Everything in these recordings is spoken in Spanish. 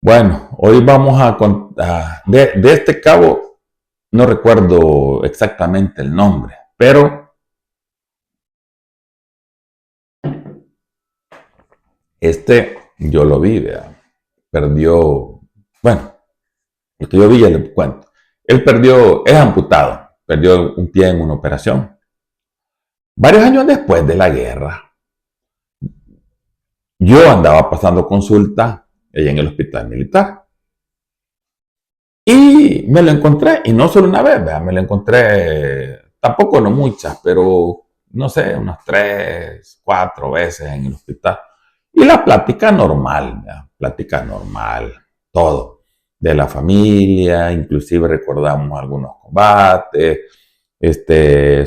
Bueno, hoy vamos a contar, de este cabo, no recuerdo exactamente el nombre, pero yo lo vi, ¿verdad? Perdió, bueno, el que yo vi ya le cuento. Él perdió, es amputado, perdió un pie en una operación. Varios años después de la guerra, yo andaba pasando consulta ahí en el hospital militar. Y me lo encontré, y no solo una vez, ¿verdad? Me lo encontré, tampoco no muchas, pero no sé, unas 3, 4 veces en el hospital. Y la plática normal, ¿verdad? Plática normal, todo. De la familia, inclusive recordamos algunos combates,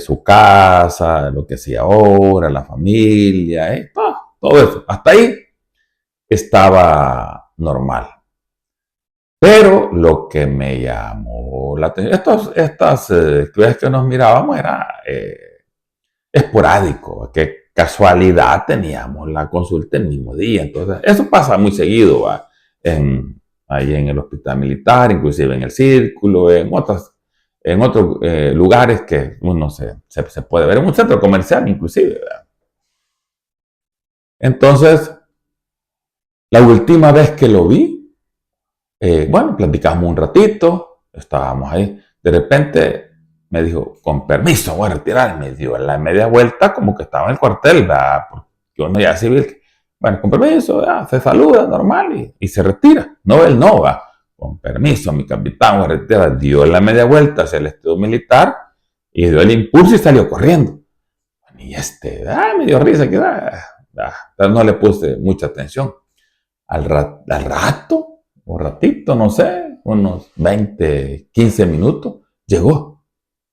su casa, lo que hacía ahora, la familia, todo eso. Hasta ahí estaba normal. Pero lo que me llamó la atención, estas veces que nos mirábamos era esporádico, que casualidad teníamos la consulta el mismo día. Entonces, eso pasa muy seguido, ¿va? Ahí en el hospital militar, inclusive en el círculo, en otros lugares que uno se puede ver, en un centro comercial inclusive, ¿verdad? Entonces, la última vez que lo vi, bueno, platicamos un ratito, estábamos ahí. De repente me dijo, con permiso, voy a retirarme. Dio la media vuelta como que estaba en el cuartel, ¿verdad? Porque uno ya es civil. Bueno, con permiso, ¿verdad? Se saluda normal y se retira. No, él no va. Con permiso, mi capitán, voy a retirar. Dio la media vuelta hacia el estudio militar y dio el impulso y salió corriendo. Y me dio risa, pero no le puse mucha atención. Al rato, o ratito, no sé, unos 20, 15 minutos, llegó,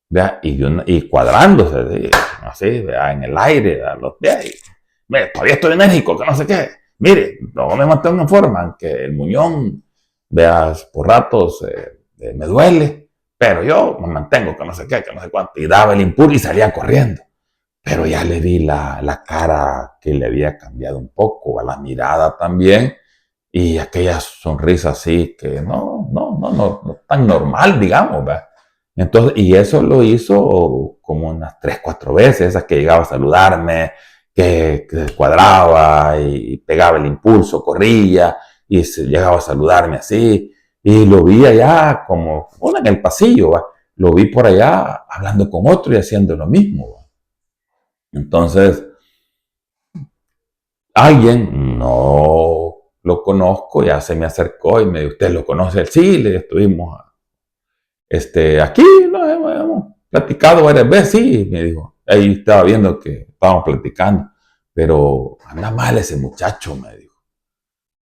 ¿vea? Y cuadrándose, así, ¿vea? En el aire, ¿vea? Mire, todavía estoy enérgico, que no sé qué. Mire, no me mantengo en forma, que el muñón, veas, por ratos me duele, pero yo me mantengo, que no sé qué, que no sé cuánto. Y daba el impulso y salía corriendo. Pero ya le vi la cara que le había cambiado un poco, a la mirada también, y aquella sonrisa así que no tan normal, digamos, ¿verdad? Entonces, y eso lo hizo como unas 3, 4 veces, esas que llegaba a saludarme, que cuadraba y pegaba el impulso, corría y llegaba a saludarme así, y lo vi allá como, bueno, en el pasillo, ¿va? Lo vi por allá hablando con otro y haciendo lo mismo, ¿va? Entonces, alguien, no lo conozco, ya se me acercó y me dijo, ¿usted lo conoce? Sí, le estuvimos aquí, nos hemos platicado varias veces, sí, me dijo. Ahí estaba viendo que estábamos platicando, pero anda mal ese muchacho, me dijo.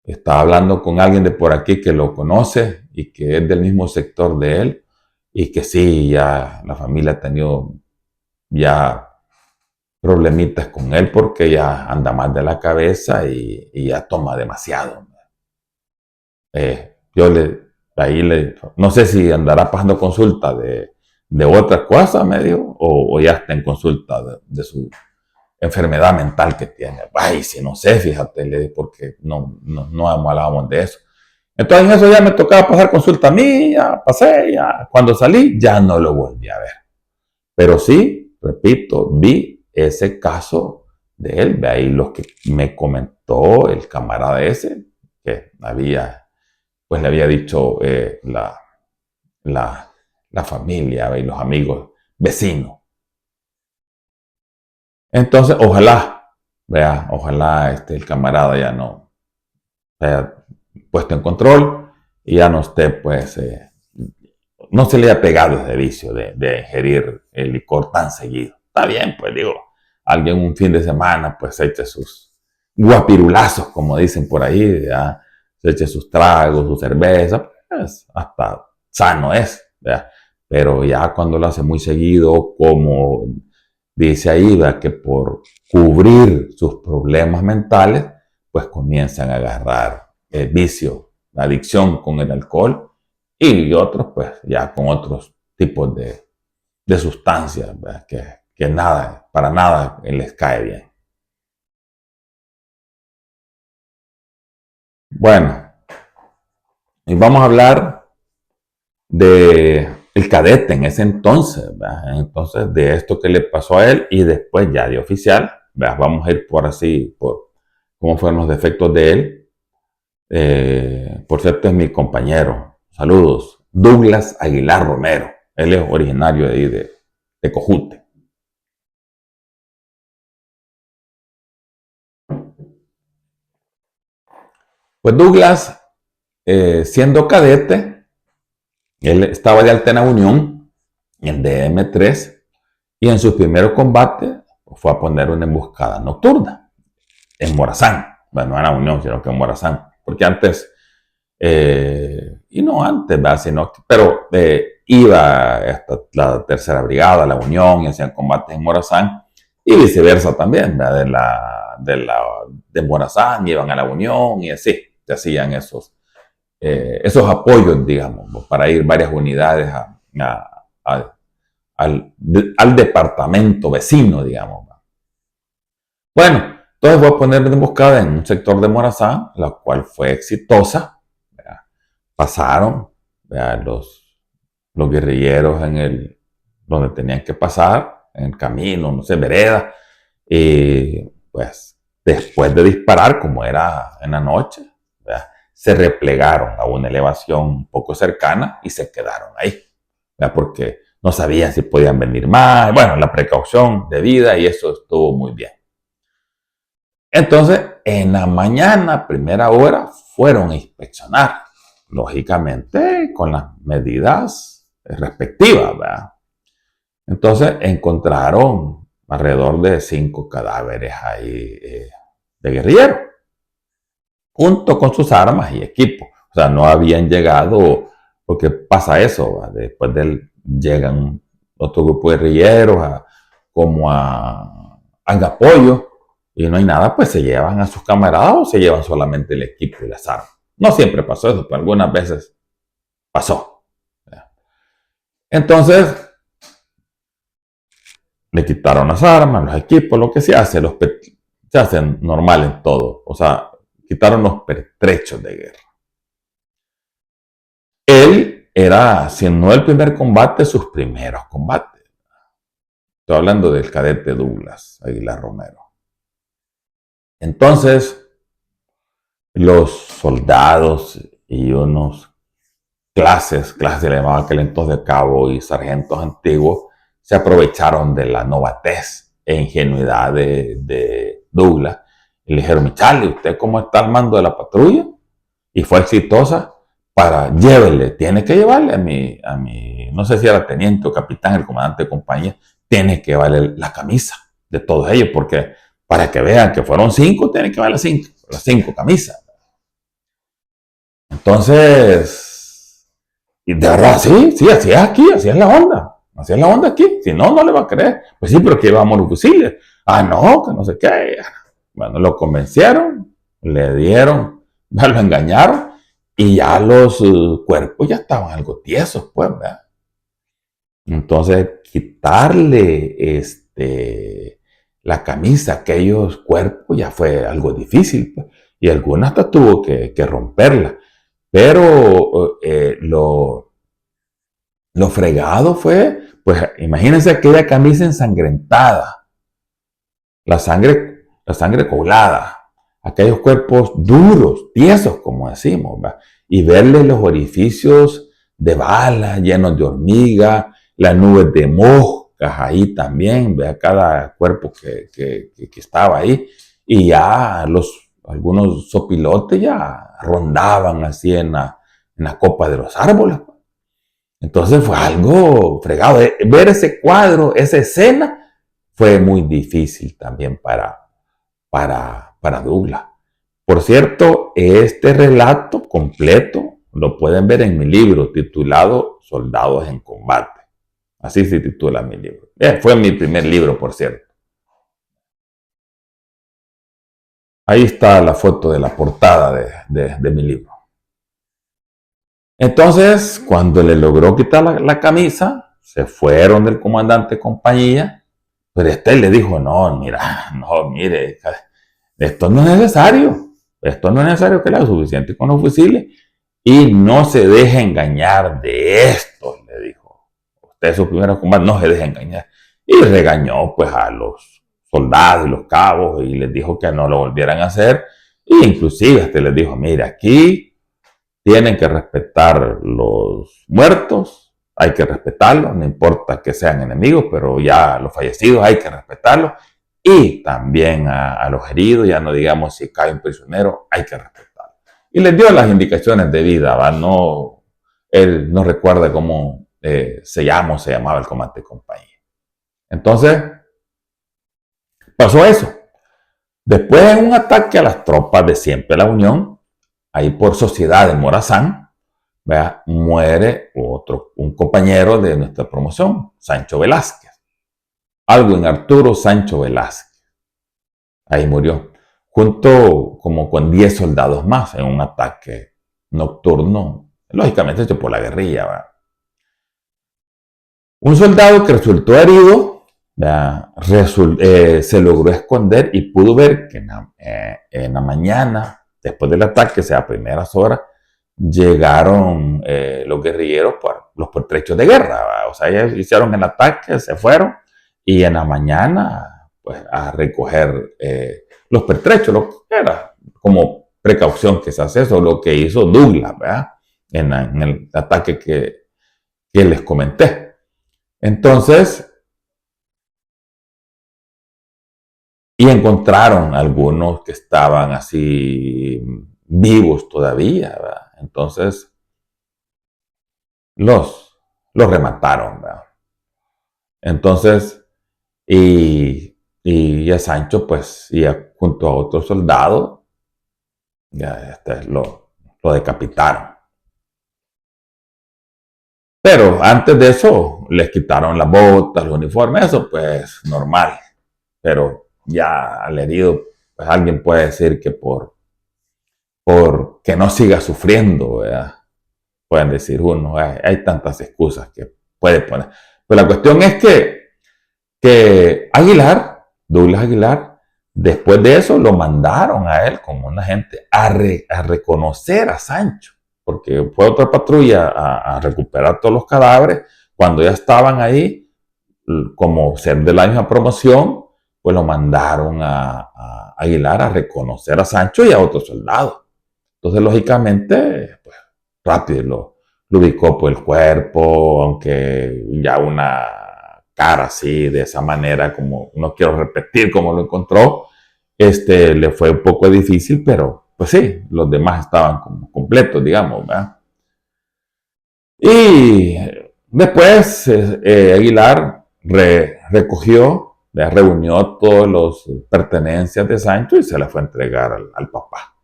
Estaba hablando con alguien de por aquí que lo conoce y que es del mismo sector de él y que sí, ya la familia ha tenido ya problemitas con él porque ya anda mal de la cabeza y ya toma demasiado. Yo no sé si andará pasando consulta de otra cosa, me dijo, o ya está en consulta de su enfermedad mental que tiene. Ay, si no sé, fíjate, le dije, porque no hablábamos de eso. Entonces en eso ya me tocaba pasar consulta mía, pasé, ya. Cuando salí ya no lo volví a ver. Pero sí, repito, vi ese caso de él, de ahí lo que me comentó el camarada ese, que pues le había dicho la, la familia y los amigos vecinos. Entonces, ojalá el camarada ya no haya puesto en control y ya no esté, pues, no se le haya pegado ese vicio de ingerir el licor tan seguido. Está bien, pues digo, alguien un fin de semana, pues, eche sus guapirulazos, como dicen por ahí, ¿ya? Se eche sus tragos, su cerveza, pues, hasta sano es, ¿ya? Pero ya cuando lo hace muy seguido, como dice ahí, ¿verdad? Que por cubrir sus problemas mentales, pues comienzan a agarrar el vicio, la adicción con el alcohol y otros, pues ya con otros tipos de sustancias, ¿verdad? Que nada, para nada les cae bien. Bueno, Y vamos a hablar de el cadete en ese entonces, ¿verdad? Entonces, de esto que le pasó a él y después ya de oficial, ¿verdad? Vamos a ir por así, por cómo fueron los defectos de él. Por cierto, es mi compañero. Saludos. Douglas Aguilar Romero. Él es originario de ahí, de Cojute. Pues Douglas, siendo cadete, él estaba de alta en la Unión, en DM3, y en sus primeros combates fue a poner una emboscada nocturna en Morazán. Bueno, no en la Unión, sino que en Morazán. Porque antes, y no antes, ¿verdad? Sino que, pero iba hasta la tercera brigada, la Unión, y hacían combates en Morazán, y viceversa también, ¿verdad? De Morazán iban a la Unión, y así se hacían esos apoyos, digamos, para ir varias unidades a, al departamento vecino, digamos. Bueno, entonces voy a poner de emboscada en un sector de Morazán, la cual fue exitosa. ¿Verdad? Pasaron, ¿verdad? Los guerrilleros donde tenían que pasar, en el camino, no sé, vereda. Y pues después de disparar, como era en la noche, ¿verdad? Se replegaron a una elevación un poco cercana y se quedaron ahí, ¿verdad? Porque no sabían si podían venir más. Bueno, la precaución de vida y eso estuvo muy bien. Entonces, en la mañana, primera hora, fueron a inspeccionar, lógicamente con las medidas respectivas, ¿verdad? Entonces, encontraron alrededor de 5 cadáveres ahí de guerrilleros, junto con sus armas y equipo. O sea, no habían llegado, porque pasa eso, ¿verdad? Después de él llegan otro grupo de guerrilleros como al apoyo, y no hay nada, pues se llevan a sus camaradas o se llevan solamente el equipo y las armas. No siempre pasó eso, pero algunas veces pasó. Entonces, le quitaron las armas, los equipos, lo que se hace, se hacen normal en todo. O sea, quitaron los pertrechos de guerra. Él era, si no el primer combate, sus primeros combates. Estoy hablando del cadete Douglas Aguilar Romero. Entonces, los soldados y unos clases le llamaban aquel entonces de cabo y sargentos antiguos, se aprovecharon de la novatez e ingenuidad de Douglas y le dijeron: Charlie, ¿usted cómo está al mando de la patrulla? Y fue exitosa. Llévele, tiene que llevarle a mi, no sé si era teniente o capitán, el comandante de compañía, tiene que llevarle la camisa de todos ellos, porque para que vean que fueron 5, tiene que llevar las 5 camisas. Entonces, y de verdad, sí, así es aquí, así es la onda aquí, si no, no le va a creer. Pues sí, pero que llevamos los fusiles. Ah, no, que no sé qué. Bueno, lo convencieron, le dieron, lo engañaron, y ya los cuerpos ya estaban algo tiesos, pues, ¿verdad? Entonces, quitarle la camisa a aquellos cuerpos ya fue algo difícil, pues, y algunas hasta tuvo que romperla. Pero lo fregado fue, pues imagínense aquella camisa ensangrentada, la sangre colada, aquellos cuerpos duros, tiesos, como decimos, ¿verdad? Y verle los orificios de balas llenos de hormiga, las nubes de moscas ahí también, vea cada cuerpo que estaba ahí, y ya algunos sopilotes ya rondaban así en la copa de los árboles. Entonces fue algo fregado. Ver ese cuadro, esa escena, fue muy difícil también para Douglas. Por cierto, este relato completo lo pueden ver en mi libro titulado Soldados en Combate. Así se titula mi libro. Fue mi primer libro, por cierto. Ahí está la foto de la portada de mi libro. Entonces, cuando le logró quitar la camisa, se fueron del comandante de compañía, pero le dijo: no, mire, esto no es necesario que le haga suficiente con los fusiles. Y no se deje engañar de esto, le dijo. Usted es su primer comandante, no se deje engañar. Y regañó pues a los soldados y los cabos y les dijo que no lo volvieran a hacer. E inclusive hasta les dijo, mire, aquí tienen que respetar los muertos, hay que respetarlos, no importa que sean enemigos, pero ya los fallecidos hay que respetarlos. Y también a los heridos, ya no digamos si cae un prisionero, hay que respetarlos. Y les dio las indicaciones de vida, ¿va? No, él no recuerda cómo se llamaba el comandante de compañía. Entonces, pasó eso. Después, en un ataque a las tropas de siempre la Unión, ahí por Sociedad de Morazán, ¿verdad? Muere un compañero de nuestra promoción, Sancho Velázquez. Alwin Arturo Sancho Velázquez. Ahí murió, junto como con 10 soldados más en un ataque nocturno, lógicamente hecho por la guerrilla, ¿verdad? Un soldado que resultó herido se logró esconder y pudo ver que en la mañana, después del ataque, o sea, a primeras horas, llegaron los guerrilleros por los pertrechos de guerra, ¿verdad? O sea, ellos hicieron el ataque, se fueron y en la mañana, pues, a recoger los pertrechos, lo que era como precaución que se hace eso, lo que hizo Douglas, ¿verdad? En el ataque que les comenté. Entonces, y encontraron algunos que estaban así vivos todavía, ¿verdad? Entonces, los remataron, ¿verdad? Entonces, y a Sancho, pues, y junto a otro soldado, ya lo decapitaron. Pero antes de eso, les quitaron las botas, los uniformes, eso pues normal. Pero ya al herido, pues alguien puede decir que por que no siga sufriendo, ¿verdad? Pueden decir uno, hay tantas excusas que puede poner. Pero la cuestión es que Douglas Aguilar, después de eso lo mandaron a él como un agente a reconocer a Sancho, porque fue otra patrulla a recuperar todos los cadáveres. Cuando ya estaban ahí, como ser de la misma promoción, pues lo mandaron a Aguilar a reconocer a Sancho y a otros soldados. Entonces, lógicamente, pues rápido lo ubicó por el cuerpo, aunque ya una cara así, de esa manera, como no quiero repetir cómo lo encontró, le fue un poco difícil, pero pues sí, los demás estaban como completos, digamos, ¿verdad? Y después Aguilar recogió, reunió todas las pertenencias de Sancho y se las fue a entregar al papá.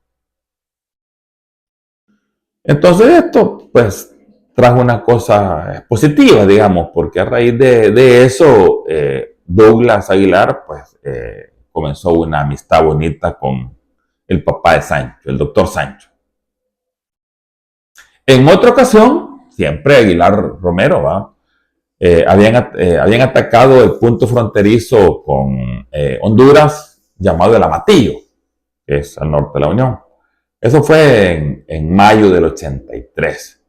Entonces esto pues trajo una cosa positiva, digamos, porque a raíz de eso Douglas Aguilar pues comenzó una amistad bonita con el papá de Sancho, el doctor Sancho. En otra ocasión, siempre Aguilar Romero, ¿va? Habían atacado el punto fronterizo con Honduras llamado el Amatillo, que es al norte de la Unión. Eso fue en mayo del 83.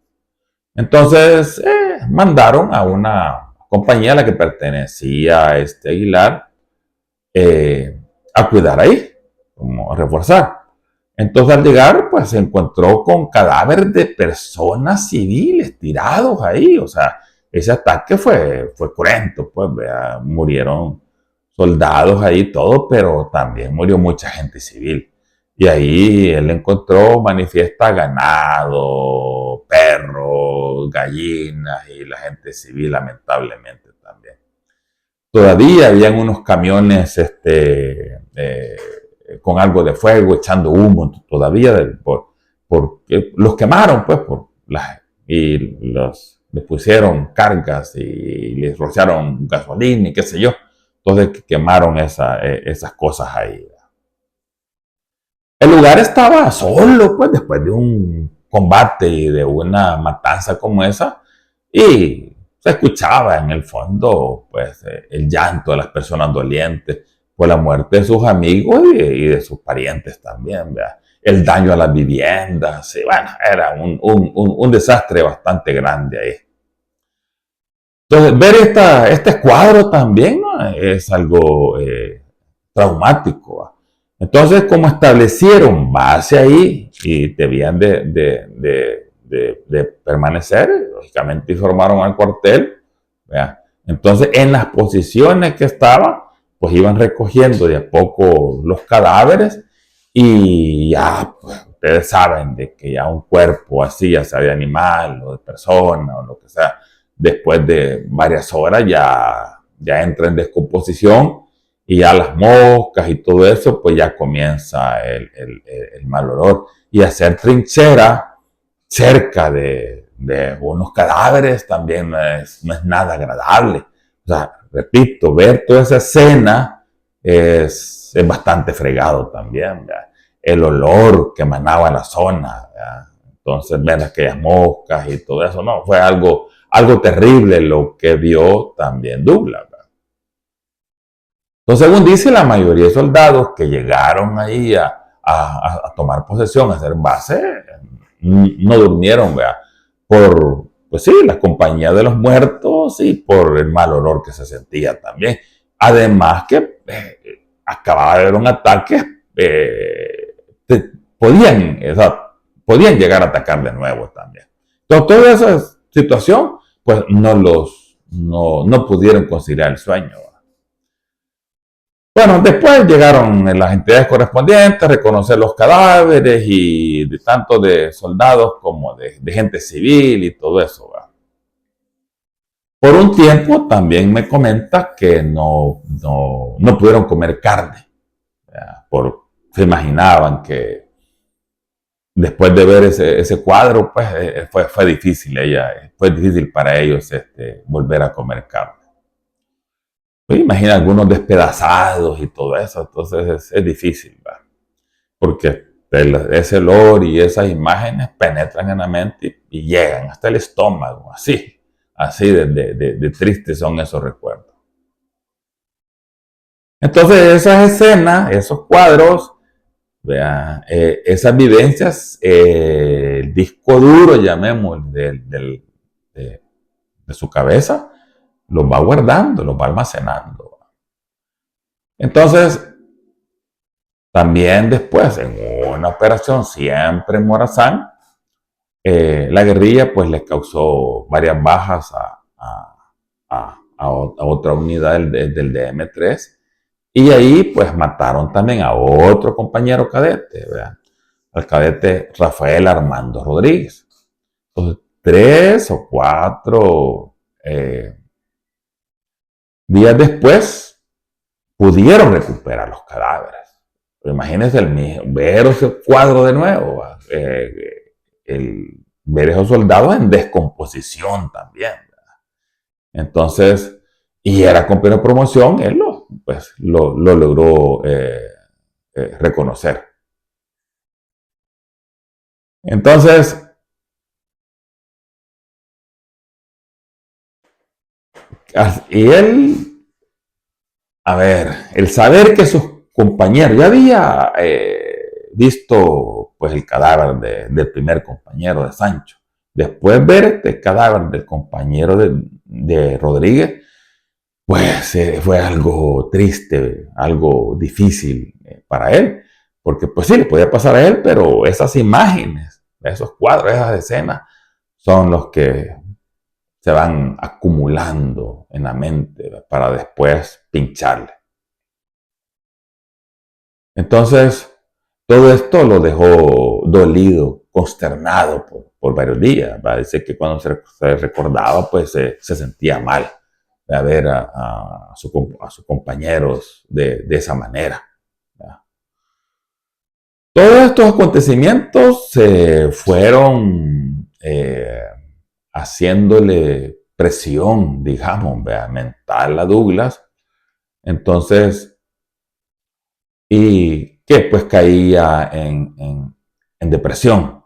Entonces mandaron a una compañía a la que pertenecía a Aguilar a cuidar ahí, como a reforzar. Entonces al llegar, pues se encontró con cadáveres de personas civiles tirados ahí. O sea, ese ataque fue cruento, pues murieron soldados ahí, todo, pero también murió mucha gente civil. Y ahí él encontró manifiesta ganado, perros, gallinas y la gente civil, lamentablemente también. Todavía habían unos camiones con algo de fuego, echando humo todavía, porque los quemaron, pues, les pusieron cargas y les rociaron gasolina y qué sé yo. Entonces quemaron esas cosas ahí. El lugar estaba solo, pues, después de un combate y de una matanza como esa, y se escuchaba en el fondo, pues, el llanto de las personas dolientes por la muerte de sus amigos y de sus parientes también, ¿verdad? el daño a las viviendas. Y bueno, era un desastre bastante grande ahí. Entonces, ver este cuadro también, ¿no?, es algo traumático, ¿va? Entonces, como establecieron base ahí y debían de permanecer, lógicamente formaron al cuartel, ¿verdad? Entonces, en las posiciones que estaban, pues iban recogiendo de a poco los cadáveres y ya, pues, ustedes saben de que ya un cuerpo así, ya sea de animal o de persona o lo que sea, después de varias horas ya entra en descomposición y ya las moscas y todo eso, pues ya comienza el mal olor. Y hacer trinchera cerca de unos cadáveres también no es nada agradable. O sea, repito, ver toda esa escena es bastante fregado también, ¿verdad? El olor que emanaba la zona, ¿verdad? Entonces, ver aquellas moscas y todo eso, no, fue algo terrible lo que vio también Douglas, ¿verdad? Entonces, según dice, la mayoría de soldados que llegaron ahí a tomar posesión, a hacer base, no durmieron, ¿verdad? Pues sí, la compañía de los muertos y por el mal olor que se sentía también. Además que acababa de haber un ataque, o sea, podían llegar a atacar de nuevo también. Entonces, toda esa situación, pues no pudieron conciliar el sueño. Bueno, después llegaron las entidades correspondientes, reconocer los cadáveres y tanto de soldados como de gente civil y todo eso, ¿verdad? Por un tiempo también me comenta que no pudieron comer carne, ¿verdad? Se imaginaban que después de ver ese cuadro, pues fue difícil fue difícil para ellos volver a comer carne. Pues imagina algunos despedazados y todo eso, entonces es difícil, ¿verdad? Porque ese olor y esas imágenes penetran en la mente y llegan hasta el estómago, así de tristes son esos recuerdos. Entonces esas escenas, esos cuadros, vean, esas vivencias, el disco duro, llamémoslo, de su cabeza, los va guardando, los va almacenando. Entonces, también después, en una operación siempre en Morazán, la guerrilla pues les causó varias bajas a otra unidad del DM3 y ahí pues mataron también a otro compañero cadete, ¿verdad? Al cadete Rafael Armando Rodríguez. Entonces, 3 o 4 días después pudieron recuperar los cadáveres. Imagínense ver ese cuadro de nuevo, ver esos soldados en descomposición también, ¿verdad? Entonces, y era compañero de promoción, él lo logró reconocer. Entonces, y él, a ver, el saber que sus compañeros, ya había visto pues el cadáver del primer compañero de Sancho, después ver este cadáver del compañero de Rodríguez, pues fue algo triste, algo difícil para él, porque pues sí, le podía pasar a él, pero esas imágenes, esos cuadros, esas escenas, son los que se van acumulando en la mente para después pincharle. Entonces, todo esto lo dejó dolido, consternado por varios días. Dice que cuando se recordaba, pues se sentía mal de ver a sus compañeros de esa manera. ¿Verdad? Todos estos acontecimientos se fueron haciéndole presión, digamos, ¿verdad?, mental a Douglas. Entonces, y que pues caía en depresión,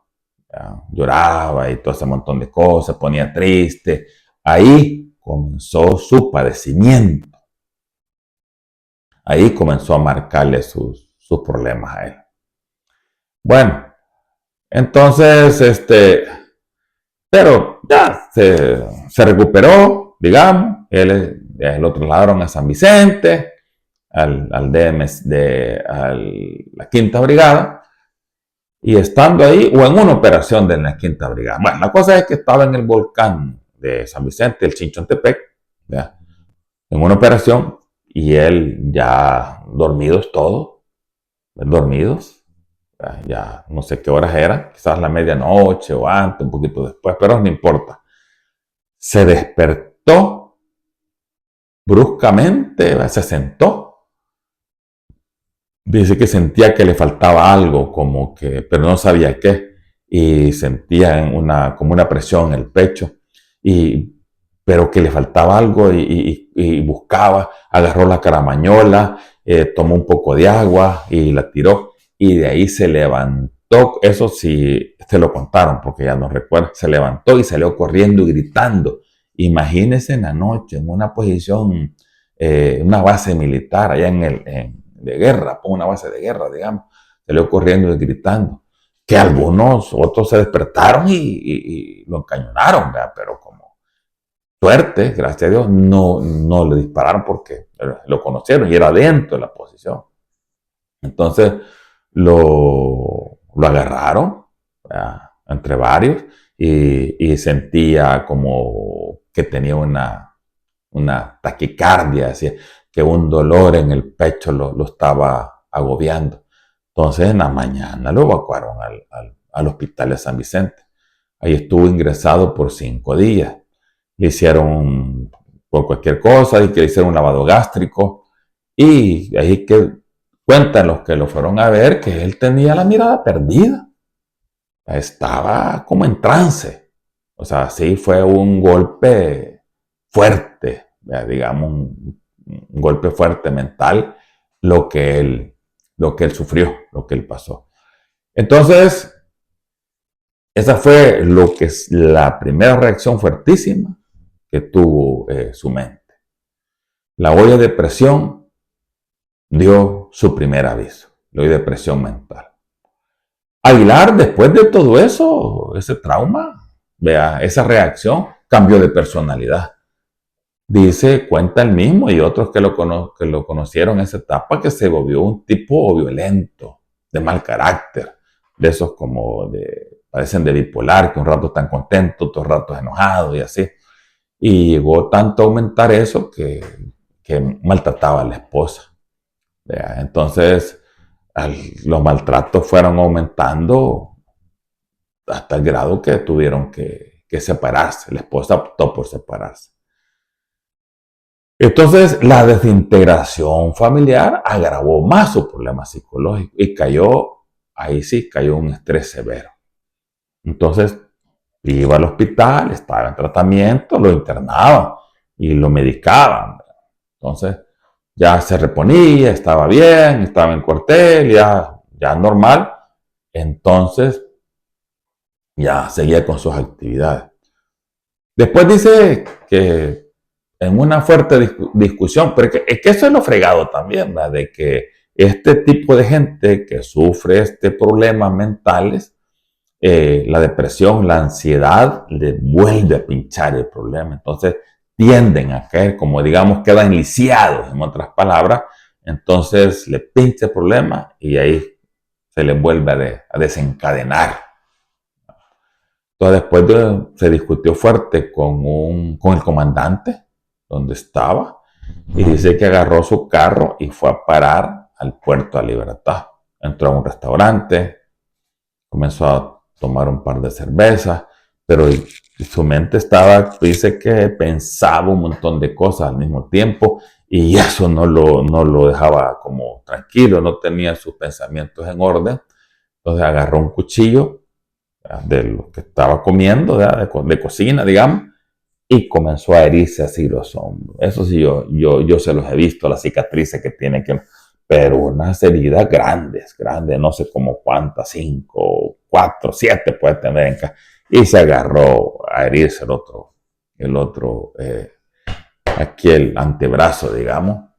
¿verdad? Lloraba y todo ese montón de cosas, ponía triste. Ahí comenzó su padecimiento. Ahí comenzó a marcarle sus problemas a él. Bueno, entonces, pero ya se recuperó, digamos, lo trasladaron a San Vicente, al DMS, a la Quinta Brigada, y estando ahí, o en una operación de la Quinta Brigada. Bueno, la cosa es que estaba en el volcán de San Vicente, el Chinchontepec, ¿ya? En una operación, y él ya dormidos todos, dormidos, ya no sé qué horas era, quizás la medianoche o antes, un poquito después, pero no importa. Se despertó bruscamente, se sentó. Dice que sentía que le faltaba algo, como que, pero no sabía qué, y sentía como una presión en el pecho, pero que le faltaba algo y buscaba, agarró la caramañola, tomó un poco de agua y la tiró, y de ahí se levantó. Eso sí, te lo contaron porque ya no recuerdo. Se levantó y salió corriendo y gritando. Imagínese en la noche, en una posición, una base militar allá de guerra, una base de guerra, digamos. Salió corriendo y gritando. Que algunos otros se despertaron y lo encañonaron, ¿verdad? Pero como suerte, gracias a Dios, no le dispararon porque lo conocieron y era dentro de la posición. Entonces lo agarraron, ¿verdad? Entre varios, y sentía como que tenía una taquicardia, así, que un dolor en el pecho lo estaba agobiando. Entonces en la mañana lo evacuaron al hospital de San Vicente. Ahí estuvo ingresado por 5 días. Le hicieron por cualquier cosa, y que le hicieron un lavado gástrico, y ahí que cuentan los que lo fueron a ver que él tenía la mirada perdida. Estaba como en trance. O sea, sí fue un golpe fuerte, digamos, un golpe fuerte mental, lo que él sufrió, lo que él pasó. Entonces, esa fue lo que es la primera reacción fuertísima que tuvo su mente. La olla de presión dio su primer aviso, la olla de presión mental. Aguilar, después de todo eso, ese trauma, vea, esa reacción, cambió de personalidad. Dice, cuenta el mismo y otros que lo conocieron en esa etapa, que se volvió un tipo violento, de mal carácter, de esos parecen de bipolar, que un rato están contentos, otros ratos enojados y así. Y llegó tanto a aumentar eso que maltrataba a la esposa. ¿Vea? Entonces, los maltratos fueron aumentando hasta el grado que tuvieron que separarse. La esposa optó por separarse. Entonces, la desintegración familiar agravó más su problema psicológico y ahí sí, cayó un estrés severo. Entonces, iba al hospital, estaba en tratamiento, lo internaban y lo medicaban. Entonces, ya se reponía, estaba bien, estaba en cuartel, ya normal. Entonces, ya seguía con sus actividades. Después dice que en una fuerte discusión, pero es que eso es lo fregado también, ¿verdad? De que este tipo de gente que sufre problemas mentales, la depresión, la ansiedad, le vuelve a pinchar el problema. Entonces tienden a caer, como digamos, quedan lisiados, en otras palabras. Entonces le pincha el problema y ahí se les vuelve a desencadenar. Entonces después se discutió fuerte con el comandante, donde estaba, y dice que agarró su carro y fue a parar al Puerto de Libertad. Entró a un restaurante, comenzó a tomar un par de cervezas, pero su mente dice que pensaba un montón de cosas al mismo tiempo, y eso no lo dejaba como tranquilo, no tenía sus pensamientos en orden. Entonces agarró un cuchillo de lo que estaba comiendo, de cocina, digamos, y comenzó a herirse así los hombros. Eso sí, yo se los he visto, las cicatrices que tiene, pero unas heridas grandes, no sé cómo cuántas, 5, 4, 7 puede tener en casa. Y se agarró a herirse el otro, aquí el antebrazo, digamos.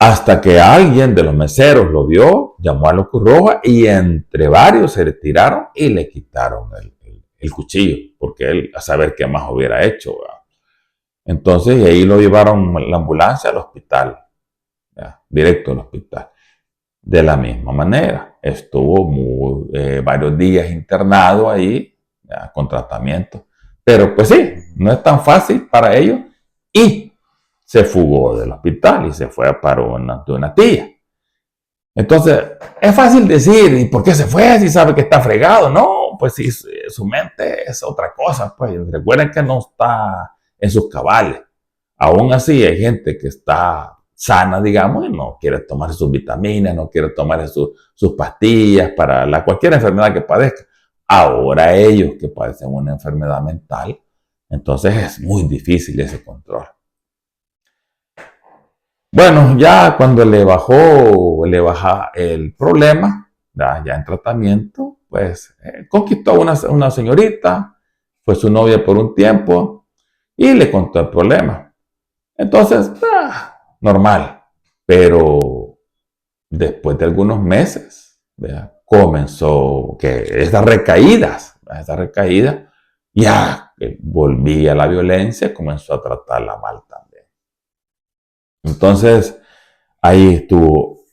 Hasta que alguien de los meseros lo vio, llamó a la Cruz Roja y entre varios se retiraron y le quitaron el cuchillo, porque él a saber qué más hubiera hecho, ¿verdad? Entonces, y ahí lo llevaron la ambulancia al hospital, ¿verdad? Directo al hospital. De la misma manera, estuvo varios días internado ahí, ¿verdad? Con tratamiento. Pero pues sí, no es tan fácil para ellos y se fugó del hospital y se fue para una tía. Entonces, es fácil decir, ¿y por qué se fue si sabe que está fregado? No, pues si su mente es otra cosa, pues recuerden que no está en sus cabales. Aún así hay gente que está sana, digamos, y no quiere tomar sus vitaminas, no quiere tomar sus pastillas para cualquier enfermedad que padezca. Ahora ellos que padecen una enfermedad mental, entonces es muy difícil ese control. Bueno, ya cuando le baja el problema, ya en tratamiento, pues conquistó a una señorita, fue su novia por un tiempo y le contó el problema. Entonces, normal. Pero después de algunos meses, ¿verdad? Comenzó que esas recaídas, ya volvía a la violencia, comenzó a tratarla mal también. Entonces, ahí estuvo.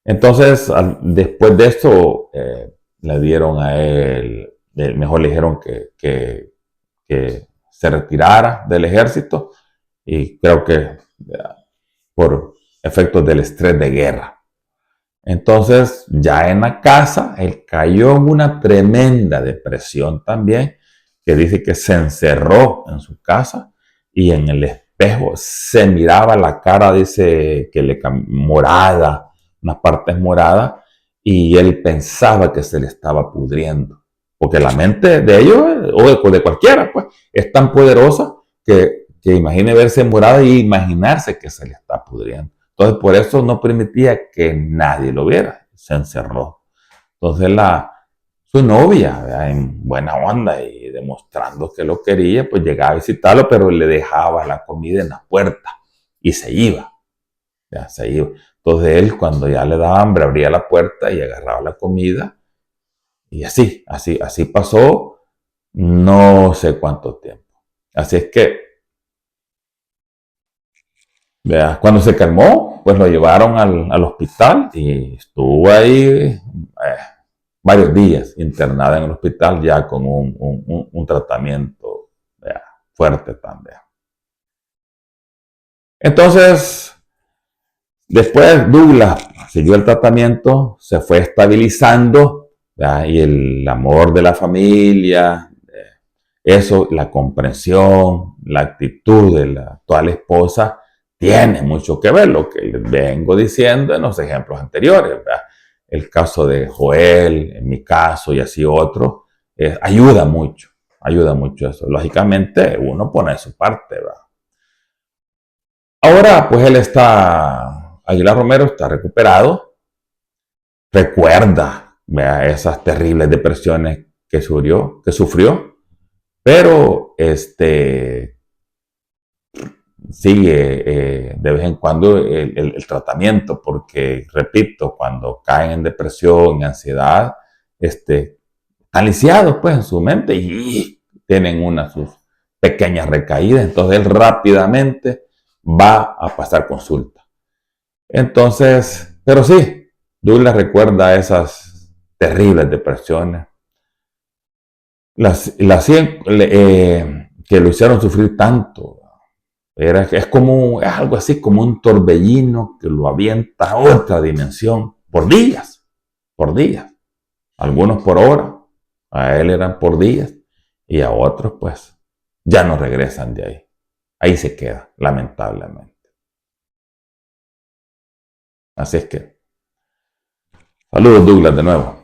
Entonces, después de esto, le dieron a él, mejor le dijeron que se retirara del ejército y creo que por efectos del estrés de guerra. Entonces, ya en la casa, él cayó en una tremenda depresión también, que dice que se encerró en su casa y en el espejo se miraba la cara, dice que morada, unas partes moradas, y él pensaba que se le estaba pudriendo. Porque la mente de ellos, o de cualquiera, pues, es tan poderosa que imagine verse morada y imaginarse que se le está pudriendo. Entonces, por eso no permitía que nadie lo viera. Se encerró. Entonces, su novia, ¿verdad? En buena onda y demostrando que lo quería, pues llegaba a visitarlo, pero le dejaba la comida en la puerta y se iba. Ya, se iba. Entonces, él, cuando ya le daba hambre, abría la puerta y agarraba la comida. Y así pasó no sé cuánto tiempo. Así es que, vea, cuando se calmó, pues lo llevaron al hospital y estuvo ahí varios días internada en el hospital ya con un tratamiento, vea, fuerte también. Entonces, después Douglas siguió el tratamiento, se fue estabilizando, ¿verdad? Y el amor de la familia, eso, la comprensión, la actitud de la actual esposa tiene mucho que ver, lo que les vengo diciendo en los ejemplos anteriores, ¿verdad? El caso de Joel, en mi caso y así otros, ayuda mucho eso. Lógicamente uno pone su parte, ¿verdad? Ahora pues Aguilar Romero está recuperado, recuerda, ¿verdad? Esas terribles depresiones que sufrió, pero sigue de vez en cuando el tratamiento, porque, repito, cuando caen en depresión, en ansiedad, están lisiados pues en su mente y tienen sus pequeñas recaídas, entonces él rápidamente va a pasar consulta. Entonces, pero sí, Douglas recuerda esas terribles depresiones, que lo hicieron sufrir tanto. Es algo así como un torbellino que lo avienta a otra dimensión por días. Algunos por hora, a él eran por días y a otros pues ya no regresan de ahí. Ahí se queda, lamentablemente. Así es que, saludos Douglas de nuevo.